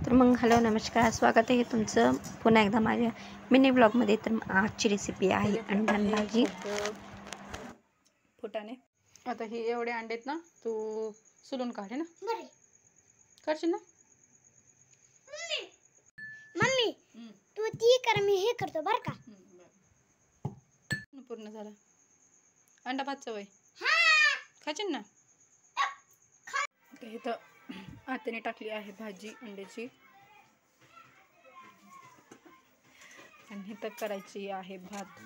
तर मग हॅलो नमस्कार, स्वागत आहे तुमचं पुन्हा एकदा माझ्या मिनी ब्लॉगमध्ये। तर आजची रेसिपी आहे अंडा भाजी फुटाणे। आता हे एवढे अंडे आहेत ना, तू सुलून काढ ना, काढशील ना मम्मी? तू ती कर, मी हे करतो बर का। पूर्ण झाला अंडा भात सवय खाशील ना। इथं आत्याने टाकली आहे भाजी अंड्याची, आणि इथं करायची आहे भात,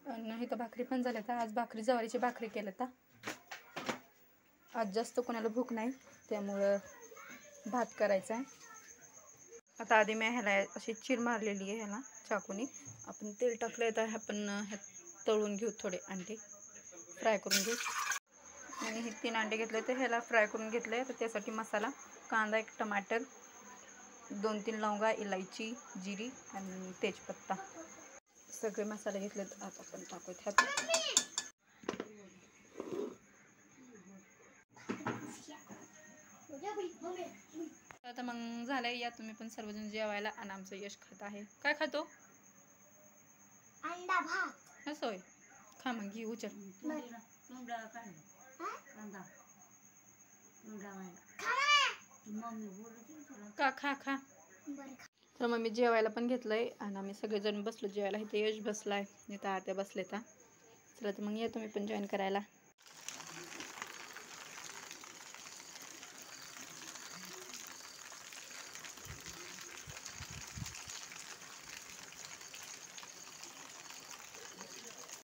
आणि इथं भाकरी पण झाल्या। तर आज भाकरी ज्वारीची भाकरी केलं तर आज जास्त कोणाला भूक नाही, त्यामुळं भात करायचा आहे। आता आधी मी ह्याला अशी चीर मारलेली आहे, ह्याला चाकूनी आपण तेल टाकलं तर आपण तळून घेऊ, थोडे अंडे फ्राय करून घेऊ। आणि हे 3 अंडे घेतले तर ह्याला फ्राय करून घेतले। तर त्यासाठी मसाला, कांदा, 1 टमाटर, 2-3 लवंगा, इलायची, जिरी आणि तेजपत्ता, सगळे मसाले घेतलेत। आता आपण टाकूयात ह्यात। आता मग झालंय, या तुम्ही पण सर्वजण जेवायला। आणि आमचं यश खात आहे, काय खातो? अंडा भात। असं होय, खा मग, घे उचल। का खा खा। तर मम्मी जेवायला पण घेतलंय, आणि आम्ही सगळेजण बसलो जेवायला। इथे यश बसलाय, इथं आत्या बसले. तर चला, तर मग या तुम्ही पण जॉईन करायला।